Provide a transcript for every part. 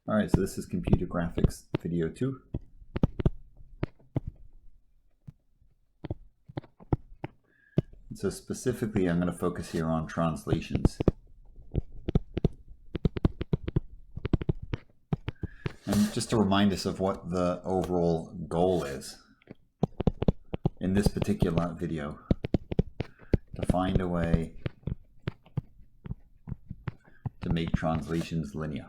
All right, so this is Computergraphics video 2. So specifically, I'm going to focus here on translations. And just to remind us of what the overall goal is in this particular video, to find a way to make translations linear.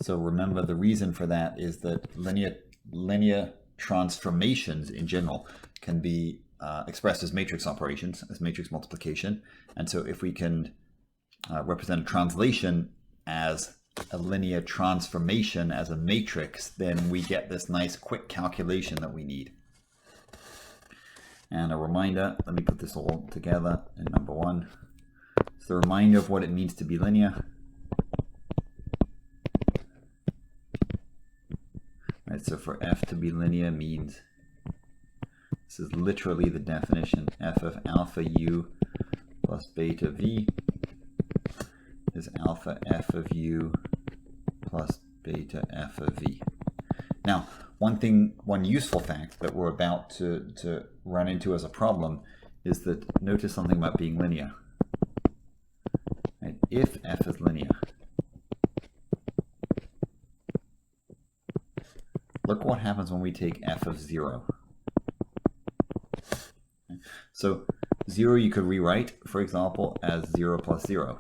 So remember, the reason for that is that linear transformations in general can be expressed as matrix operations, as matrix multiplication. And so if we can represent a translation as a linear transformation as a matrix, then we get this nice quick calculation that we need. And a reminder, let me put this all together in number 1. So the reminder of what it means to be linear. Right, so for f to be linear means, this is literally the definition, f of alpha u plus beta v is alpha f of u plus beta f of v. Now, one useful fact that we're about to run into as a problem is that notice something about being linear. Right? If f is linear, look what happens when we take f of 0. So 0 you could rewrite, for example, as 0 plus 0.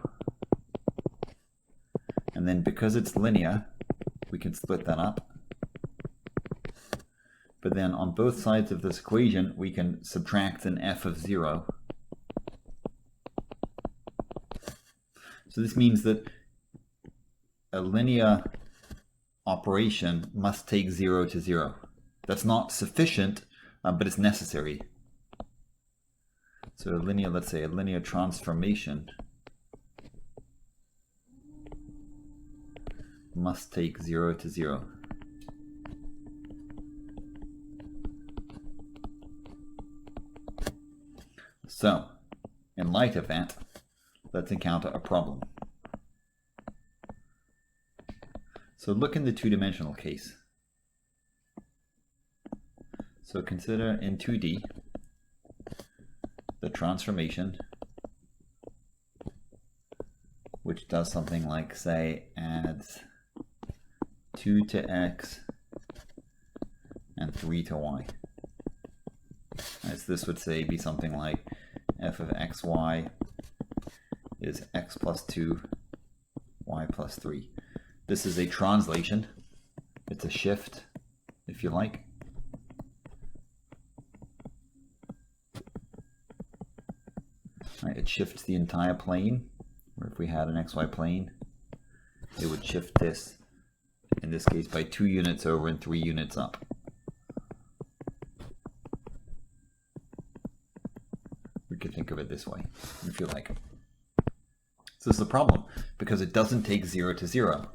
And then because it's linear, we can split that up. But then on both sides of this equation, we can subtract an f of 0. So this means that a linear operation must take 0 to 0. That's not sufficient, but it's necessary. So a linear, let's say a linear transformation must take 0 to 0. So, in light of that, let's encounter a problem. So look in the two-dimensional case. So consider in 2D the transformation which does something like, say, adds 2 to x and 3 to y. As this would say be something like f of xy is x plus 2, y plus 3. This is a translation. It's a shift, if you like. Right, it shifts the entire plane, or if we had an xy plane, it would shift this, in this case, by 2 units over and 3 units up. We could think of it this way, if you like. So this is a problem, because it doesn't take 0 to 0.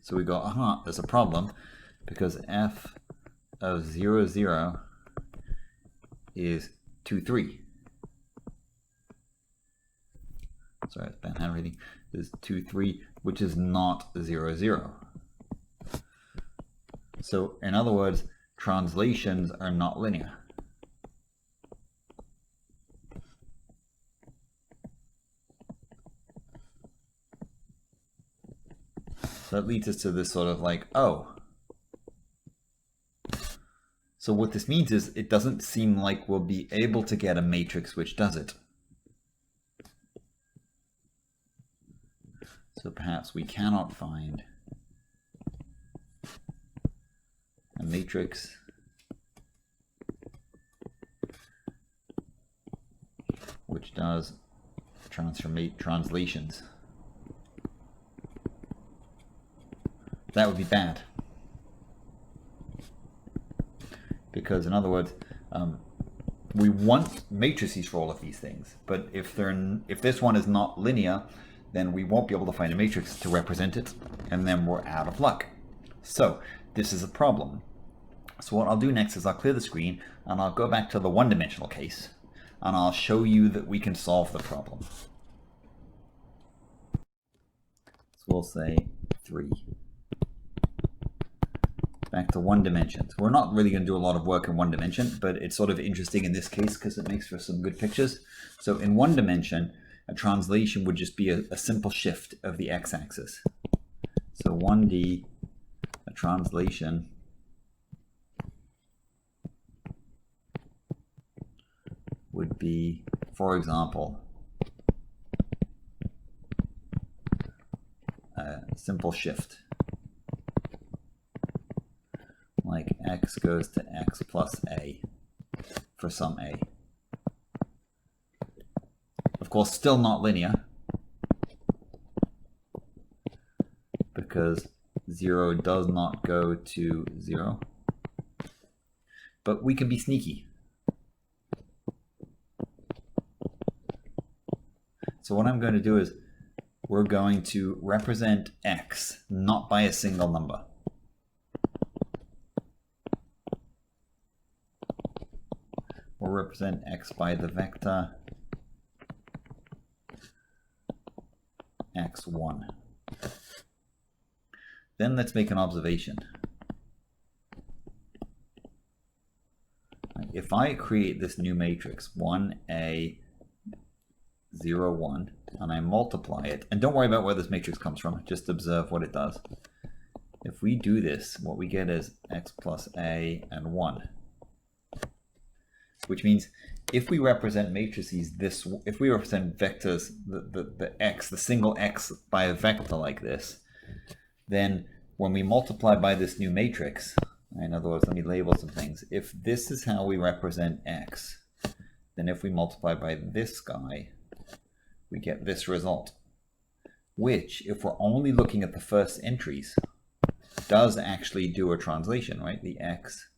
So we go, aha, there's a problem, because f of 0, 0 is 2, 3. Sorry, it's bad handwriting. Is 2, 3, which is not 0, 0. So in other words, translations are not linear. So that leads us to this sort of like, oh. So what this means is it doesn't seem like we'll be able to get a matrix which does it. So perhaps we cannot find a matrix which does translations. That would be bad. Because in other words, we want matrices for all of these things, but if this one is not linear, then we won't be able to find a matrix to represent it, and then we're out of luck. So this is a problem. So what I'll do next is I'll clear the screen and I'll go back to the one-dimensional case. and I'll show you that we can solve the problem. So we'll say 3. Back to 1 dimension. So we're not really going to do a lot of work in 1 dimension, but it's sort of interesting in this case because it makes for some good pictures. So in 1 dimension, a translation would just be a simple shift of the x-axis. So 1D, a translation would be, for example, a simple shift. Like x goes to x plus a for some a. Of course, still not linear because 0 does not go to 0. But we can be sneaky. So what I'm going to do is we're going to represent x not by a single number. We'll represent x by the vector x1. Then let's make an observation. If I create this new matrix 1a 0 1 and I multiply it, and don't worry about where this matrix comes from, just observe what it does. If we do this, what we get is x plus a and 1. Which means if we represent matrices if we represent vectors, the x, the single x by a vector like this, then when we multiply by this new matrix, in other words, let me label some things. If this is how we represent x, then if we multiply by this guy, we get this result, which, if we're only looking at the first entries, does actually do a translation, right? The x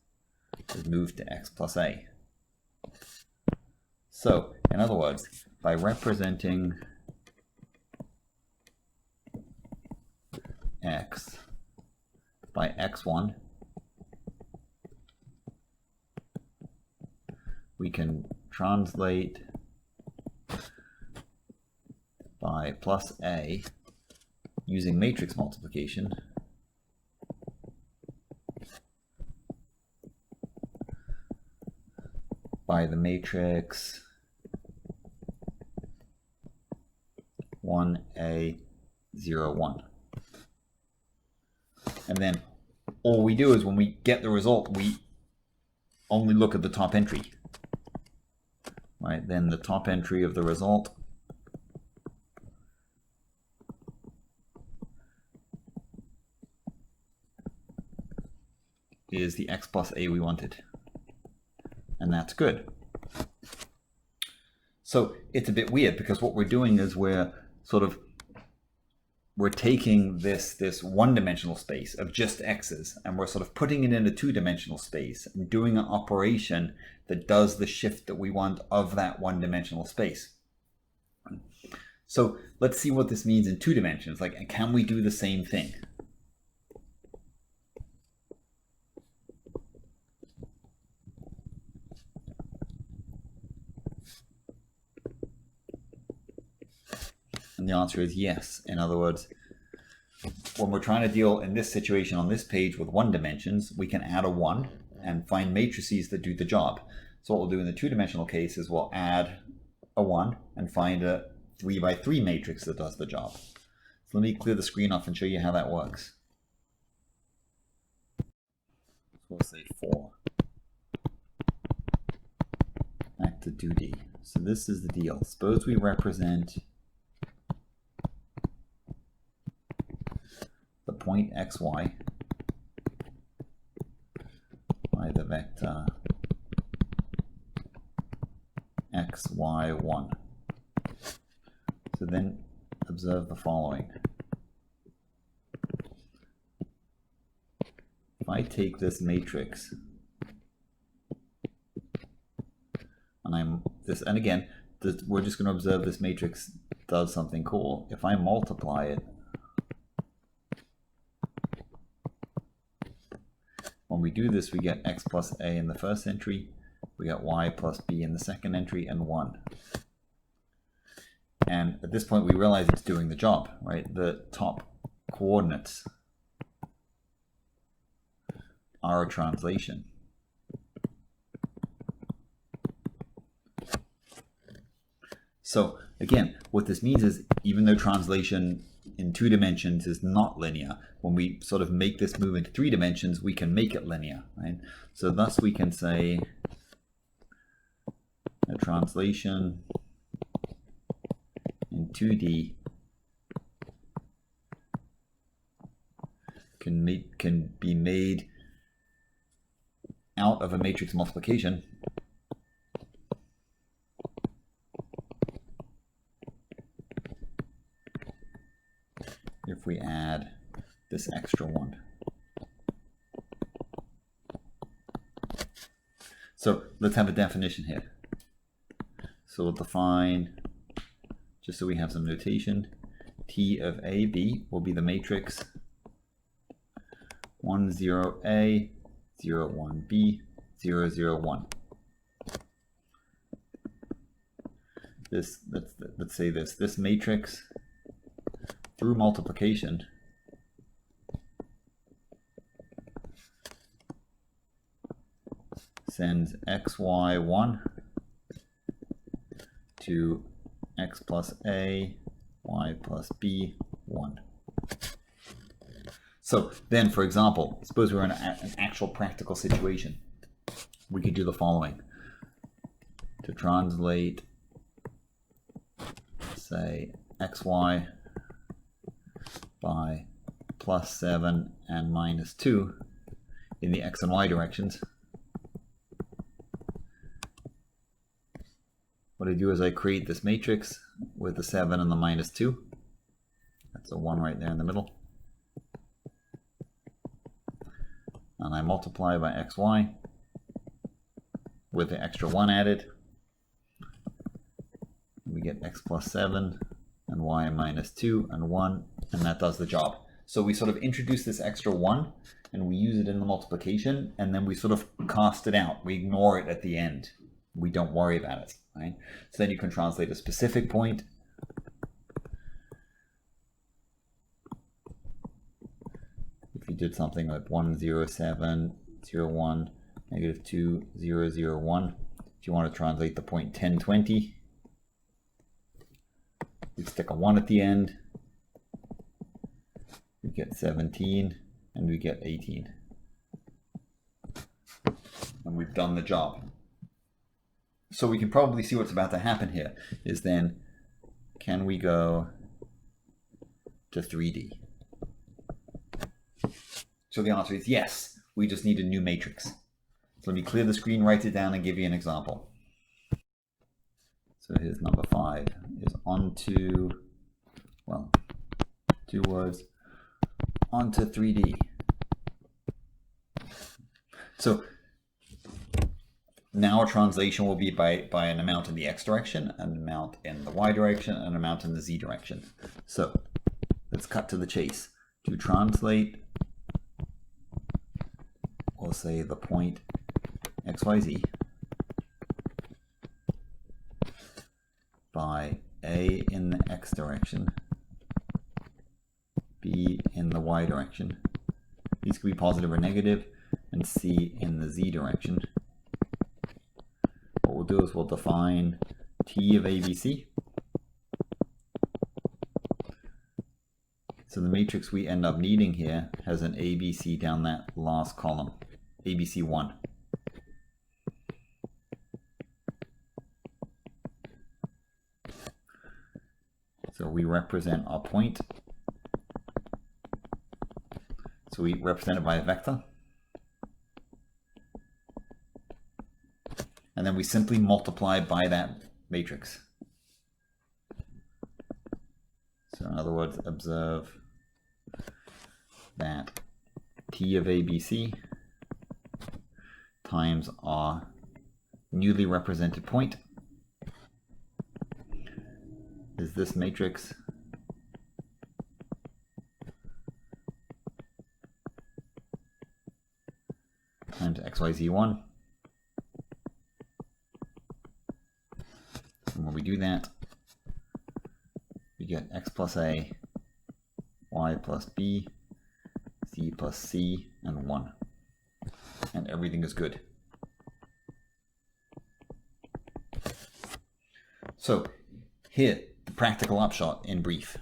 is moved to x plus a. So, in other words, by representing x by x1, we can translate by plus a using matrix multiplication by the matrix 1a 0 1. And then all we do is when we get the result, we only look at the top entry. Right? Then the top entry of the result is the x plus a we wanted. And that's good. So it's a bit weird because what we're doing is we're taking this one-dimensional space of just x's and we're sort of putting it in a two-dimensional space and doing an operation that does the shift that we want of that one-dimensional space. So let's see what this means in 2 dimensions. Like, can we do the same thing? And the answer is yes. In other words, when we're trying to deal in this situation on this page with 1 dimensions, we can add a 1 and find matrices that do the job. So what we'll do in the 2-dimensional case is we'll add a 1 and find a 3 by 3 matrix that does the job. So let me clear the screen off and show you how that works. So we'll say 4. Back to 2D. So this is the deal. Suppose we represent the point xy by the vector xy1. So then observe the following. If I take this matrix and we're just going to observe this matrix does something cool. If I multiply it, when we do this, we get x plus a in the first entry, We got y plus b in the second entry and 1. And at this point we realize it's doing the job, right? The top coordinates are a translation. So again, what this means is, even though translation in 2 dimensions is not linear, when we sort of make this move into 3 dimensions, we can make it linear, right? So thus we can say a translation in 2D can be made out of a matrix multiplication if we add this extra 1. So let's have a definition here. So we'll define, just so we have some notation, T of AB will be the matrix 1, 0, A, 0, 1, B, 0, 0, 1. This, let's say this matrix through multiplication sends xy1 to x plus a, y plus b, 1. So then, for example, suppose we're in an actual practical situation. We could do the following. To translate, say, xy by plus 7 and minus 2 in the x and y directions, what I do is I create this matrix with the 7 and the minus 2. That's a 1 right there in the middle. And I multiply by xy with the extra 1 added. We get x plus 7 and y minus 2 and 1, and that does the job. So we sort of introduce this extra 1 and we use it in the multiplication, and then we sort of cast it out. We ignore it at the end. We don't worry about it, right? So then you can translate a specific point. If you did something like 1, 0, 7, 0, 1, negative 2, 0, 0, 1. If you want to translate the point 10, 20, you stick a 1 at the end. We get 17 and we get 18. And we've done the job. So we can probably see what's about to happen here is then, can we go to 3D? So the answer is yes, we just need a new matrix. So let me clear the screen, write it down, and give you an example. So here's number 5 is onto, well, 2 words, onto 3D. So now a translation will be by an amount in the x direction, an amount in the y direction, and an amount in the z direction. So let's cut to the chase. To translate, we'll say the point xyz by a in the x direction, b in the y direction. These could be positive or negative, and c in the z direction. What we'll do is we'll define T of ABC. So the matrix we end up needing here has an ABC down that last column, ABC1. So we represent our point. So we represent it by a vector. And then we simply multiply by that matrix. So in other words, observe that T of ABC times our newly represented point is this matrix times xyz1 do that, we get x plus a, y plus b, z plus c, and 1. And everything is good. So here, the practical upshot in brief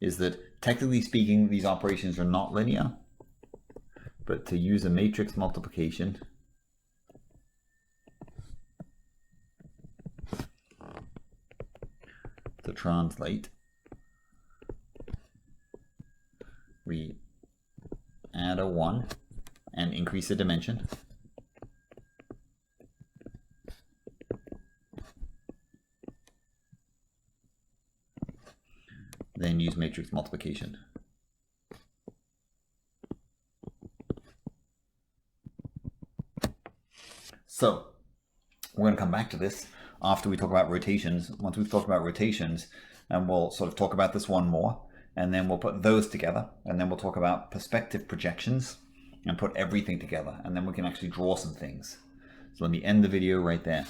is that technically speaking, these operations are not linear, but to use a matrix multiplication, to translate, we add a 1 and increase the dimension. Then use matrix multiplication. So we're going to come back to this after we talk about rotations. Once we've talked about rotations, and we'll sort of talk about this one more, and then we'll put those together, and then we'll talk about perspective projections and put everything together, and then we can actually draw some things. So let me end the video right there.